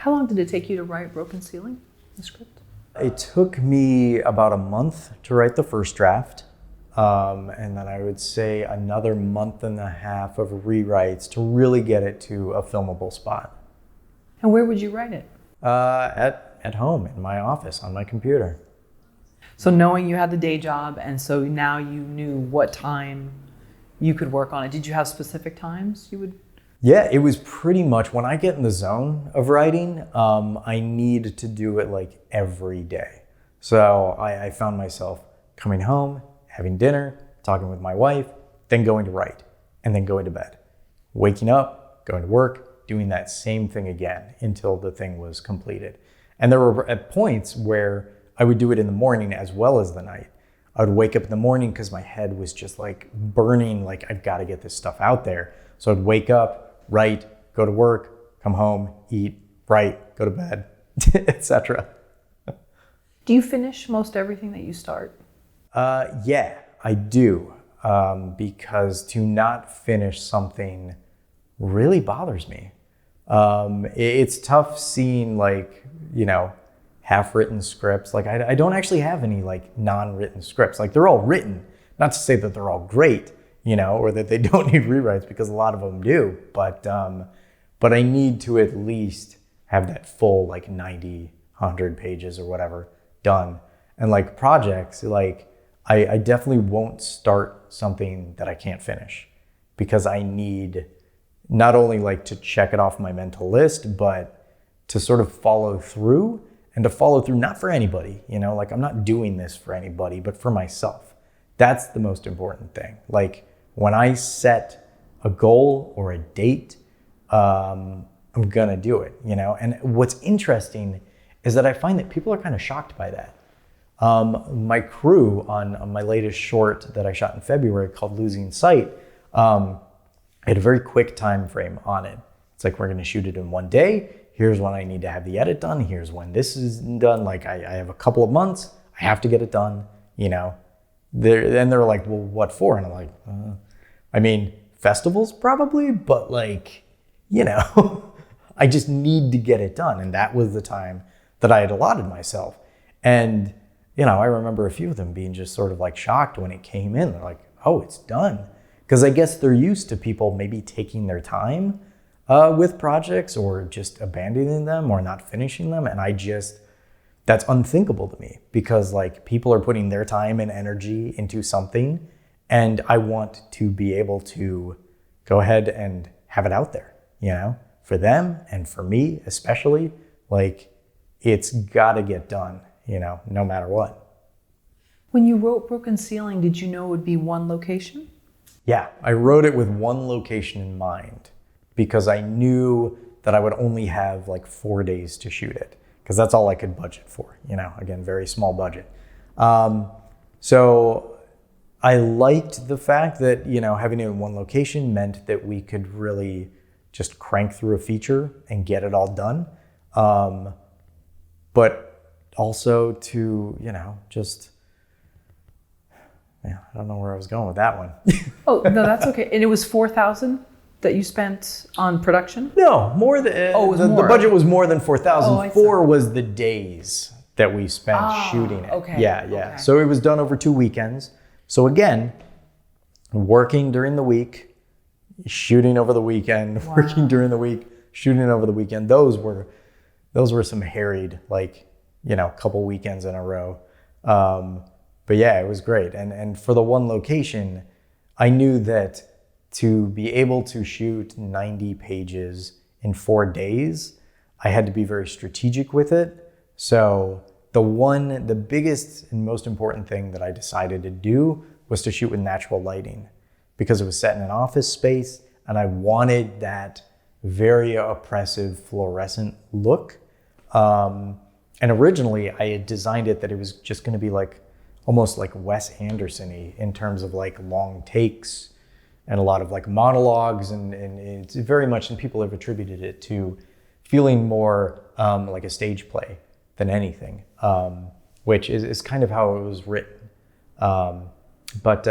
How long did it take you to write Broken Ceiling, the script? It took me about a month to write the first draft. And then I would say another month and a half of rewrites to really get it to a filmable spot. And where would you write it? At home, in my office, on my computer. So knowing you had the day job, and so now you knew what time you could work on it. Did you have specific times you would? Yeah, it was pretty much when I get in the zone of writing, I need to do it like every day. So I found myself coming home, having dinner, talking with my wife, then going to write, and then going to bed. Waking up, going to work, doing that same thing again until the thing was completed. And there were at points where I would do it in the morning as well as the night. I would wake up in the morning because my head was just like burning, like I've got to get this stuff out there. So I'd wake up, write, go to work, come home, eat, write, go to bed, etc. Do you finish most everything that you start? Yeah, I do. Because to not finish something really bothers me. It's tough seeing like, half-written scripts. Like I don't actually have any like non-written scripts. Like they're all written, not to say that they're all great, or that they don't need rewrites, because a lot of them do. But I need to at least have that full like 90, 100 pages or whatever done. And like projects, like I definitely won't start something that I can't finish, because I need not only like to check it off my mental list, but to sort of follow through. And to follow through, not for anybody, like I'm not doing this for anybody, but for myself. That's the most important thing. Like when I set a goal or a date, I'm gonna do it, And what's interesting is that I find that people are kind of shocked by that. My crew on my latest short that I shot in February called Losing Sight, I had a very quick time frame on it. It's like, we're gonna shoot it in one day. Here's when I need to have the edit done. Here's when this is done. Like I have a couple of months. I have to get it done, They're like, well, what for? And I'm like, festivals probably, but like, I just need to get it done. And that was the time that I had allotted myself. And, I remember a few of them being just sort of like shocked when it came in. They're like, oh, it's done. Because I guess they're used to people maybe taking their time with projects, or just abandoning them or not finishing them. And that's unthinkable to me, because like people are putting their time and energy into something, and I want to be able to go ahead and have it out there, for them and for me especially. Like it's got to get done, no matter what. When you wrote Broken Ceiling, did you know it would be one location? Yeah, I wrote it with one location in mind, because I knew that I would only have like 4 days to shoot it, because that's all I could budget for, again, very small budget. So I liked the fact that, having it in one location meant that we could really just crank through a feature and get it all done. But also to, I don't know where I was going with that one. Oh, no, that's okay. And it was $4,000 that you spent on production? No, more than the budget was more than $4,000. $4,000 was the days that we spent shooting it. Okay. Yeah. Okay. So it was done over 2 weekends. So again, working during the week, shooting over the weekend, working during the week, shooting over the weekend. Those were some harried, couple weekends in a row. But yeah, it was great. And for the one location, I knew that to be able to shoot 90 pages in 4 days, I had to be very strategic with it. So the biggest and most important thing that I decided to do was to shoot with natural lighting, because it was set in an office space and I wanted that very oppressive fluorescent look. And originally I had designed it that it was just going to be like almost like Wes Anderson-y in terms of like long takes and a lot of like monologues, and it's very much, and people have attributed it to feeling more like a stage play than anything, which is kind of how it was written. But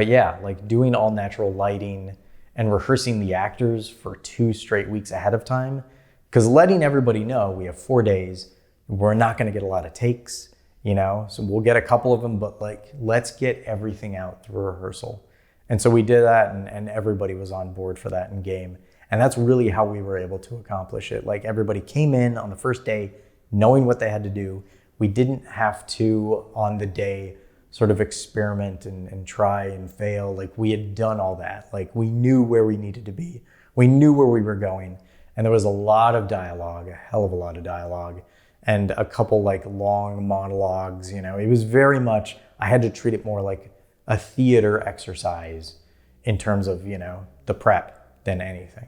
yeah, like doing all natural lighting and rehearsing the actors for 2 straight weeks ahead of time Because letting everybody know we have 4 days, we're not going to get a lot of takes, so we'll get a couple of them, but like, let's get everything out through rehearsal. And so we did that, and everybody was on board for that in game. And that's really how we were able to accomplish it. Like, everybody came in on the first day knowing what they had to do. We didn't have to, on the day, sort of experiment and try and fail. Like, we had done all that. Like, we knew where we needed to be. We knew where we were going. And there was a lot of dialogue, a hell of a lot of dialogue, and a couple like long monologues. It was very much, I had to treat it more like a theater exercise in terms of, the prep than anything.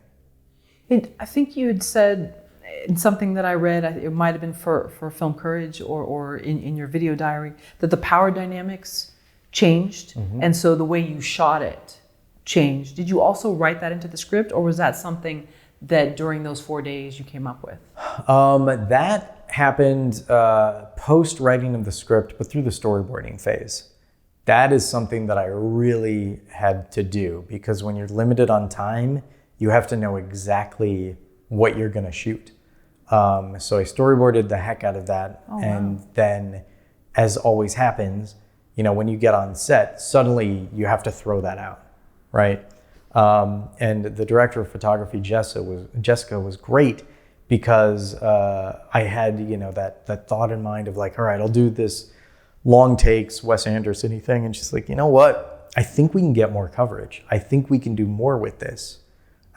I think you had said in something that I read, it might have been for Film Courage or in your video diary, that the power dynamics changed. Mm-hmm. And so the way you shot it changed. Did you also write that into the script, or was that something that during those 4 days you came up with? That happened post writing of the script, but through the storyboarding phase. That is something that I really had to do, because when you're limited on time, you have to know exactly what you're going to shoot. So I storyboarded the heck out of that. Oh, and wow. Then, as always happens, when you get on set, suddenly you have to throw that out, right? And the director of photography, Jessica, was great, because I had, that thought in mind of like, all right, I'll do this long takes, Wes Anderson-y thing. And she's like, you know what? I think we can get more coverage. I think we can do more with this.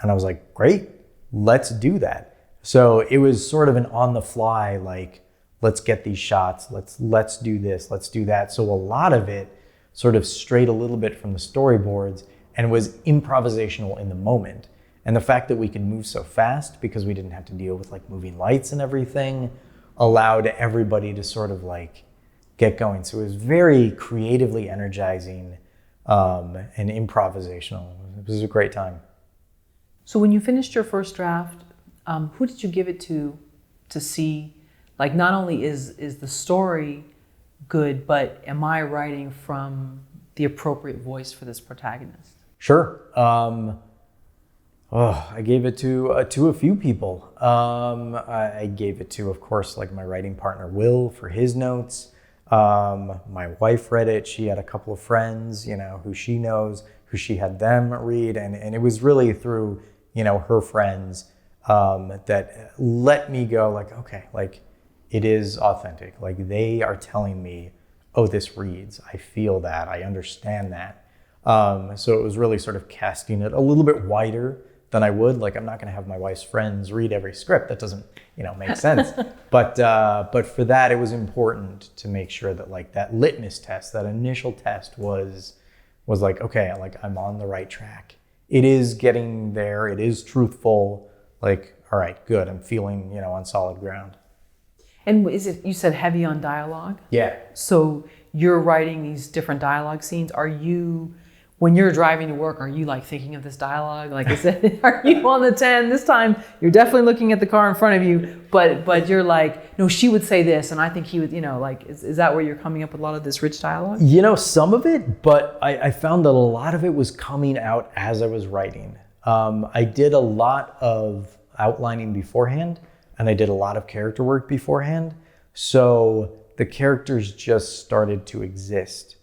And I was like, great, let's do that. So it was sort of an on the fly, like, let's get these shots. Let's do this. Let's do that. So a lot of it sort of strayed a little bit from the storyboards and was improvisational in the moment. And the fact that we could move so fast, because we didn't have to deal with like moving lights and everything, allowed everybody to sort of like get going. So it was very creatively energizing and improvisational. It was a great time. So when you finished your first draft, who did you give it to see, like, not only is the story good, but am I writing from the appropriate voice for this protagonist? Sure. I gave it to a few people. I gave it to, of course, like my writing partner, Will, for his notes. My wife read it. She had a couple of friends, who she knows, who she had them read. And it was really through, her friends that let me go like, okay, like, it is authentic. Like, they are telling me, oh, this reads. I feel that. I understand that. So it was really sort of casting it a little bit wider than I would. Like, I'm not going to have my wife's friends read every script. That doesn't, make sense. But for that, it was important to make sure that like that litmus test, that initial test was like, okay, like, I'm on the right track. It is getting there. It is truthful. Like, all right, good. I'm feeling, on solid ground. And is it, you said heavy on dialogue? Yeah. So you're writing these different dialogue scenes. Are you, when you're driving to work, are you like thinking of this dialogue? Like, are you on the 10 this time? You're definitely looking at the car in front of you, but you're like, no, she would say this, and I think he would, like, is that where you're coming up with a lot of this rich dialogue? Some of it, but I found that a lot of it was coming out as I was writing. I did a lot of outlining beforehand, and I did a lot of character work beforehand. So the characters just started to exist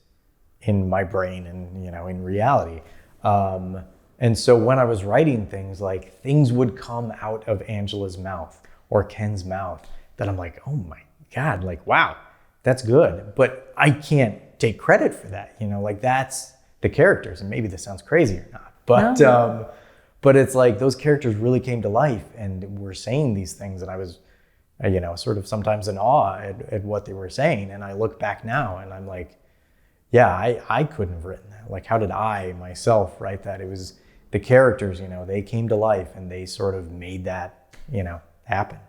in my brain and, in reality. And so when I was writing things, like, things would come out of Angela's mouth or Ken's mouth that I'm like, oh my God, like, wow, that's good. But I can't take credit for that, like, that's the characters. And maybe this sounds crazy or not, but, no. But it's like those characters really came to life and were saying these things, and I was, sort of sometimes in awe at what they were saying. And I look back now and I'm like, yeah, I couldn't have written that. Like, how did I myself write that? It was the characters, they came to life and they sort of made that, happen.